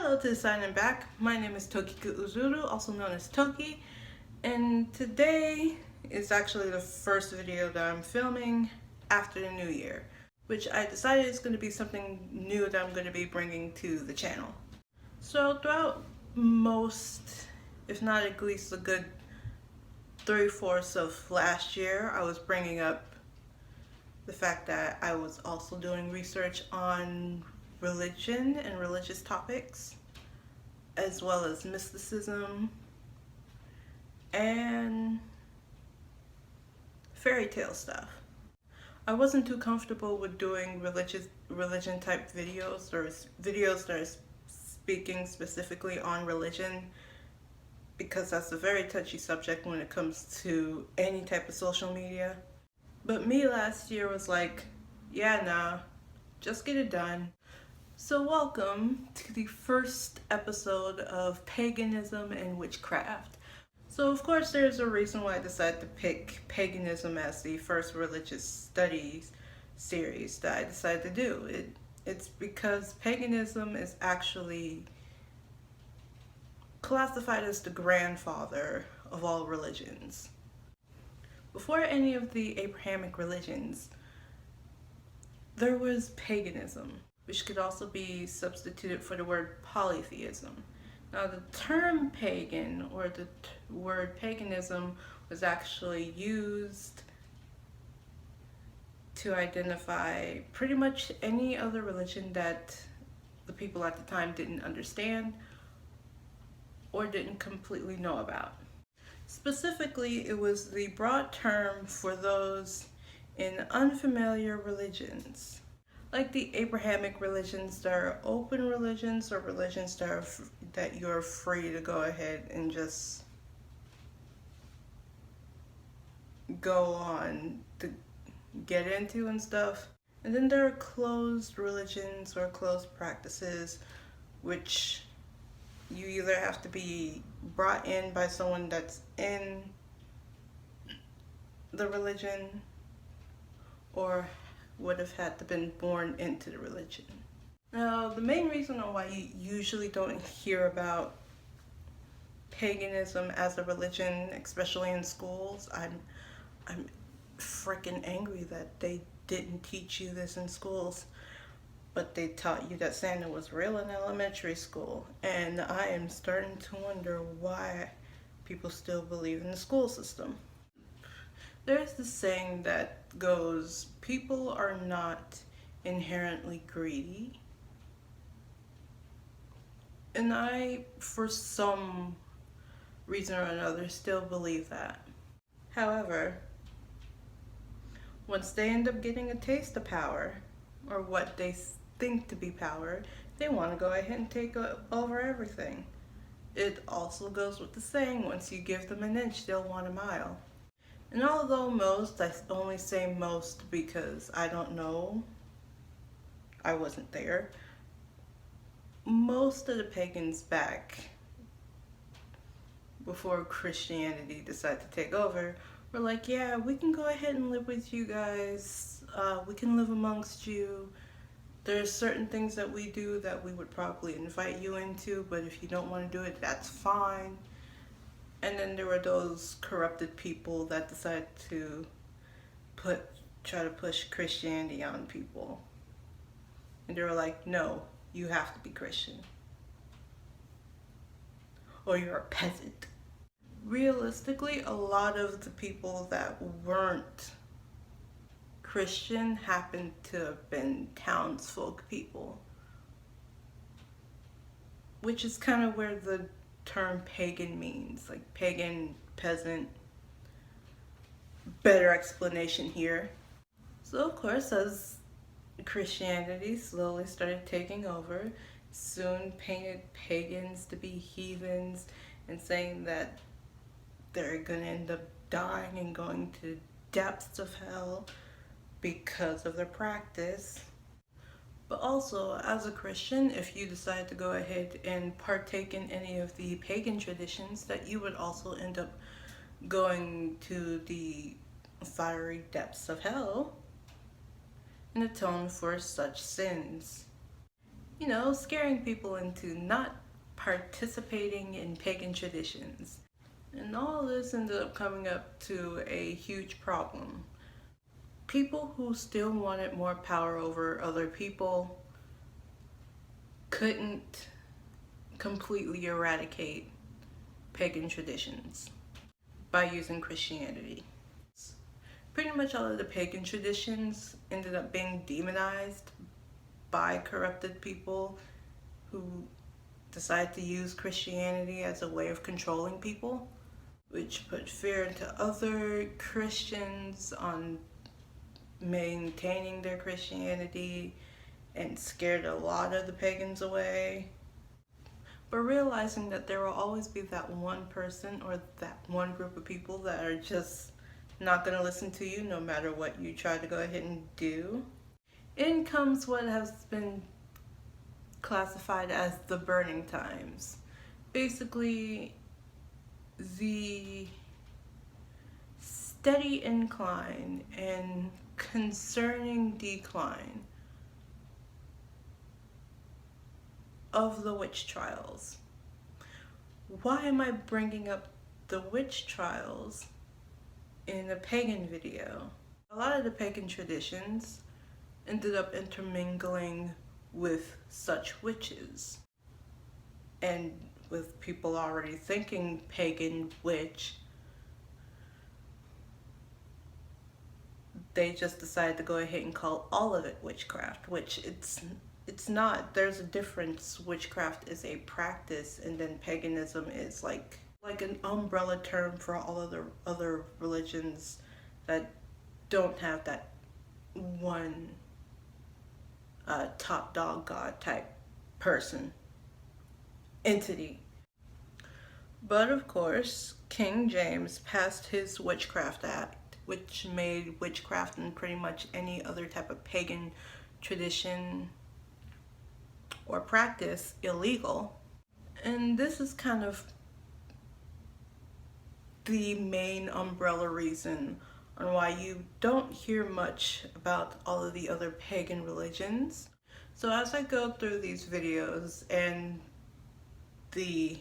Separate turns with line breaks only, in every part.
Hello to the signing back. My name is Tokiku Uzuru, also known as Toki, and today is actually the first video that I'm filming after the new year, which I decided is going to be something new that I'm going to be bringing to the channel. So throughout most, if not at least a good 3/4 of last year, I was bringing up the fact that I was also doing research on religion and religious topics, as well as mysticism and fairy tale stuff. I wasn't too comfortable with doing religion type videos or videos that are speaking specifically on religion, because that's a very touchy subject when it comes to any type of social media. But me last year was like, yeah, nah, just get it done. So welcome to the first episode of Paganism and Witchcraft. So of course there's a reason why I decided to pick paganism as the first religious studies series that I decided to do. It's because paganism is actually classified as the grandfather of all religions. Before any of the Abrahamic religions, there was paganism, which could also be substituted for the word polytheism. Now, the term pagan, or the word paganism, was actually used to identify pretty much any other religion that the people at the time didn't understand or didn't completely know about. Specifically, it was the broad term for those in unfamiliar religions, like the Abrahamic religions that are open religions, or religions that you're free to go ahead and just go on to get into and stuff. And then there are closed religions or closed practices, which you either have to be brought in by someone that's in the religion or would have had to been born into the religion. Now, the main reason on why you usually don't hear about paganism as a religion, especially in schools, I'm freaking angry that they didn't teach you this in schools, but they taught you that Santa was real in elementary school, and I am starting to wonder why people still believe in the school system. There's this saying that goes, people are not inherently greedy. And I, for some reason or another, still believe that. However, once they end up getting a taste of power, or what they think to be power, they want to go ahead and take over everything. It also goes with the saying, once you give them an inch, they'll want a mile. And although most, I only say most because I don't know, I wasn't there, most of the pagans back before Christianity decided to take over were like, yeah, we can go ahead and live with you guys, we can live amongst you. There's certain things that we do that we would probably invite you into, but if you don't want to do it, that's fine. And then there were those corrupted people that decided to try to push Christianity on people. And they were like, no, you have to be Christian, or you're a peasant. Realistically, a lot of the people that weren't Christian happened to have been townsfolk people, which is kind of where the term pagan means, like pagan, peasant. Better explanation here. So of course, as Christianity slowly started taking over, soon painted pagans to be heathens and saying that they're gonna end up dying and going to the depths of hell because of their practice. But also, as a Christian, if you decide to go ahead and partake in any of the pagan traditions, that you would also end up going to the fiery depths of hell and atone for such sins. scaring people into not participating in pagan traditions. And all this ended up coming up to a huge problem. People who still wanted more power over other people couldn't completely eradicate pagan traditions by using Christianity. Pretty much all of the pagan traditions ended up being demonized by corrupted people who decided to use Christianity as a way of controlling people, which put fear into other Christians on maintaining their Christianity and scared a lot of the pagans away. But realizing that there will always be that one person or that one group of people that are just not going to listen to you no matter what you try to go ahead and do. In comes what has been classified as the burning times. Basically, the steady incline and concerning decline of the witch trials. Why am I bringing up the witch trials in a pagan video? A lot of the pagan traditions ended up intermingling with such witches. And with people already thinking pagan witch, they just decided to go ahead and call all of it witchcraft, which it's not. There's a difference. Witchcraft is a practice, and then paganism is like an umbrella term for all of the other religions that don't have that one top dog god type person, entity. But of course, King James passed his Witchcraft Act, which made witchcraft and pretty much any other type of pagan tradition or practice illegal. And this is kind of the main umbrella reason on why you don't hear much about all of the other pagan religions. So as I go through these videos and the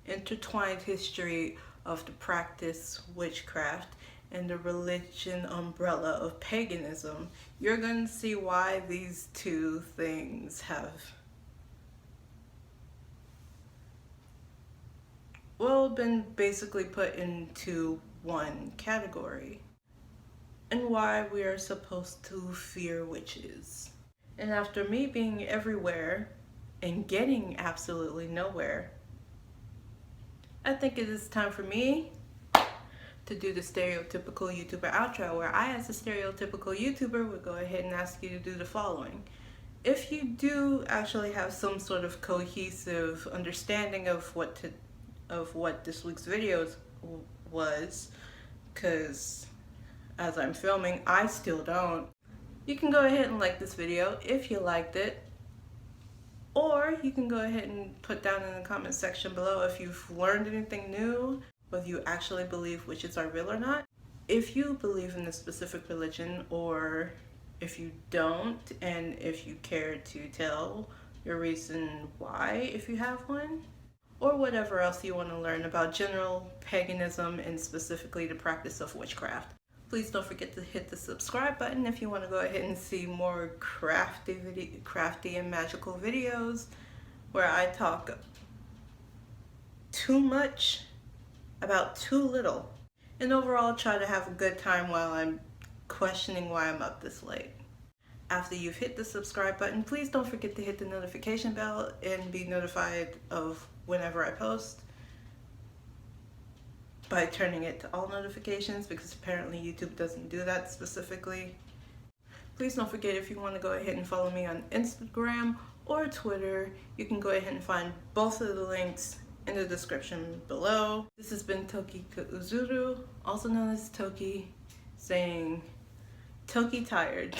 intertwined history of the practice witchcraft and the religion umbrella of paganism, you're going to see why these two things have been basically put into one category, and why we are supposed to fear witches. And after me being everywhere and getting absolutely nowhere, I think it is time for me to do the stereotypical YouTuber outro, where I, as a stereotypical YouTuber, would go ahead and ask you to do the following. If you do actually have some sort of cohesive understanding of what this week's video was, because as I'm filming, I still don't, you can go ahead and like this video if you liked it. Or you can go ahead and put down in the comment section below if you've learned anything new, whether you actually believe witches are real or not, if you believe in a specific religion, or if you don't, and if you care to tell your reason why, if you have one, or whatever else you want to learn about general paganism and specifically the practice of witchcraft. Please don't forget to hit the subscribe button if you want to go ahead and see more crafty and magical videos where I talk too much about too little, and overall try to have a good time while I'm questioning why I'm up this late. After you've hit the subscribe button, please don't forget to hit the notification bell and be notified of whenever I post by turning it to all notifications, because apparently YouTube doesn't do that specifically. Please don't forget, if you want to go ahead and follow me on Instagram or Twitter, you can go ahead and find both of the links in the description below. This has been Toki Uzuru, also known as Toki, saying Toki tired.